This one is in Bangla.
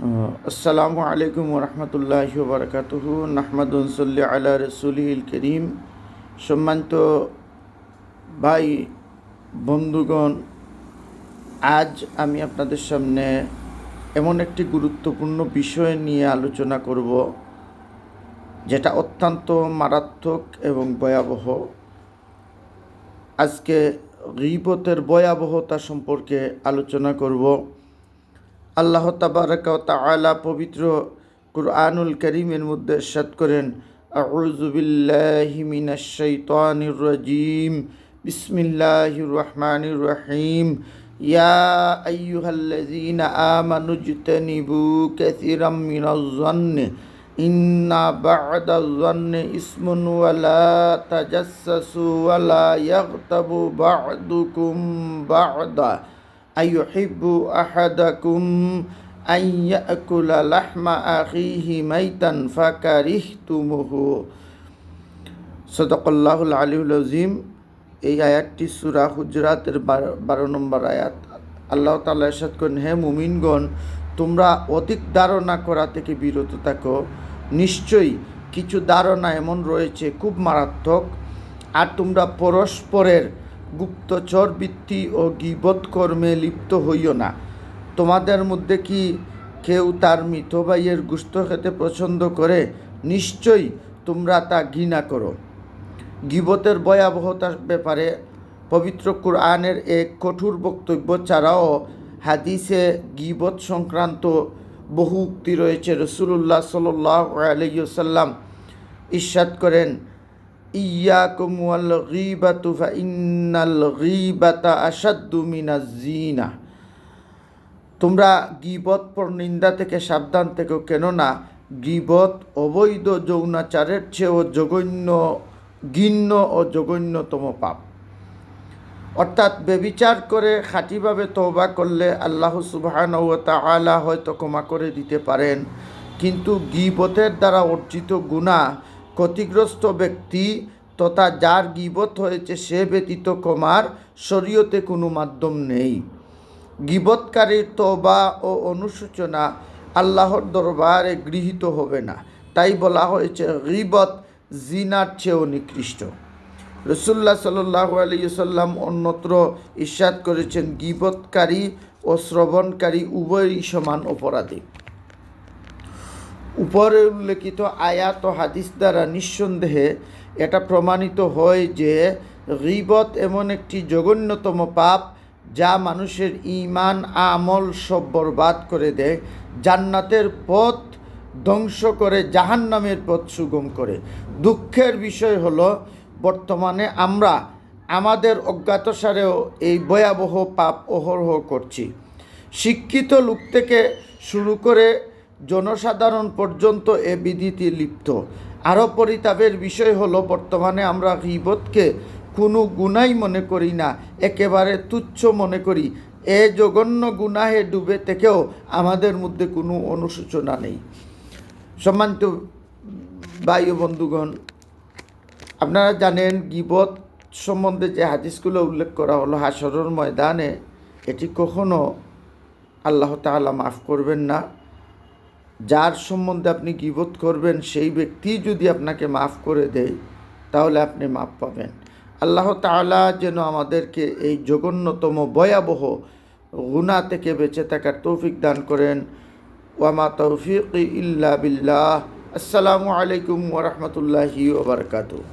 আসসালামু আলাইকুম ওরহমতুল্লাহি ওবরকাতুহু নাহমাদুন সাল্লি আলা রসুলিল করিম। সম্মানিত ভাই বন্ধুগণ, আজ আমি আপনাদের সামনে এমন একটি গুরুত্বপূর্ণ বিষয় নিয়ে আলোচনা করব যেটা অত্যন্ত মারাত্মক এবং ভয়াবহ। আজকে গীবতের ভয়াবহতা সম্পর্কে আলোচনা করব। আল্লাহ তাবারাকা ওয়া তাআলা পবিত্র কুরআনুল কারীমের মধ্যে ইরশাদ করেন, আউযু বিল্লাহি মিনাশ শাইতানির রাজীম, বিসমিল্লাহির রহমানির রহিম, ইয়া আইয়ুহাল্লাযীনা আমানু ইজতানিবু কাসীরাম মিনাজ যান্নি ইন্না বা'দাজ যান্নি ইসমুন ওয়া লা তাজাসসাসু ওয়া লা ইয়াগতাবু বা'দুকুম বা'দা আইয়ুহিব্বু আহাদাকুম আন ইয়াকুলা লাহমা আখিহি মাইতান ফাকারিহতুমুহু। সাদাকাল্লাহুল আলিয়্যুল আযীম। এই আয়াতটি সূরা হুজরাতের 12 নম্বর আয়াত। আল্লাহ তাআলা ইরশাদ করেন, হে মুমিনগণ, তোমরা অধিক ধারণা করা থেকে বিরত থাকো। নিশ্চয়ই কিছু ধারণা এমন রয়েছে খুব মারাত্মক। আর তোমরা পরস্পরের গুপ্তচর বৃত্তি ও গীবত কর্মে লিপ্ত হইও না। তোমাদের মধ্যে কি কেউ তার মৃত ভাইয়ের গোশত খেতে পছন্দ করে? নিশ্চয়ই তোমরা তা ঘৃণা করো। গীবতের ভয়াবহতার ব্যাপারে পবিত্র কুরআনের এক কঠোর বক্তব্য ছাড়াও হাদিসে গীবত সংক্রান্ত বহু উক্তি রয়েছে। রাসূলুল্লাহ সাল্লাল্লাহু আলাইহি ওয়াসাল্লাম ইরশাদ করেন, ইয়াকুম ওয়াল গীবাতু ফা ইন্নাল গীবাতা আশাদ্দু মিনাজ জিনা। তোমরা গীবত পরনিন্দা থেকে সাবধান থেকো, কেননা গীবত অবৈধ যৌনাচারের চেয়েও ঘৃণ্য ও জঘন্যতম পাপ। অর্থাৎ ব্যভিচার করে খাঁটিভাবে তওবা করলে আল্লাহ সুবহানাহু ওয়া তাআলা হয়তো ক্ষমা করে দিতে পারেন, কিন্তু গীবতের দ্বারা অর্জিত গুনাহ ক্ষতিগ্রস্ত ব্যক্তি তথা যার গীবত হয়েছে সে ব্যতীত ক্ষমার শরীয়তে কোনো মাধ্যম নেই। গীবতকারীর তওবা ও অনুশোচনা আল্লাহর দরবারে গৃহীত হবে না। তাই বলা হয়েছে গীবত জিনার চেয়েও নিকৃষ্ট। রাসূলুল্লাহ সাল্লাল্লাহু আলাইহি ওয়াসাল্লাম অন্যত্র ইরশাদ করেছেন, গীবতকারী ও শ্রবণকারী উভয়ই সমান অপরাধী। উপরে উল্লেখিত আয়াত ও হাদিস দ্বারা নিঃসন্দেহে এটা প্রমাণিত হয় যে গীবত এমন একটি জঘন্যতম পাপ যা মানুষের ঈমান আমল সব বরবাদ করে দেয়, জান্নাতের পথ ধ্বংস করে জাহান্নামের পথ সুগম করে। দুঃখের বিষয় হলো বর্তমানে আমরা আমাদের অজ্ঞাতসারেও এই ভয়াবহ পাপ অহরহ করছি। শিক্ষিত লোক থেকে শুরু করে জনসাধারণ পর্যন্ত এ বিধিতে লিপ্ত। আরও পরিতাপের বিষয় হলো বর্তমানে আমরা গীবতকে কোনো গুনাই মনে করি না, একেবারে তুচ্ছ মনে করি। এ জঘন্য গুনাহে ডুবে থেকেও আমাদের মধ্যে কোনো অনুশোচনা নেই। সম্মানিত ভাই ও বন্ধুগণ, আপনারা জানেন গীবত সম্বন্ধে যে হাদিসগুলো উল্লেখ করা হলো হাশরের ময়দানে, এটি কখনো আল্লাহ তাআলা মাফ করবেন না। যার সম্বন্ধে আপনি গীবত করবেন সেই ব্যক্তি যদি আপনাকে মাফ করে দেয় তাহলে আপনি মাফ পাবেন। আল্লাহ তাআলা যেন আমাদেরকে এই জঘন্যতম ভয়াবহ গুনাহ থেকে বেঁচে থাকার তৌফিক দান করেন। ওয়ামা তৌফিকি ইল্লা বিল্লাহ। আসসালামু আলাইকুম ওয়া রাহমাতুল্লাহি ওয়া বারাকাতুহু।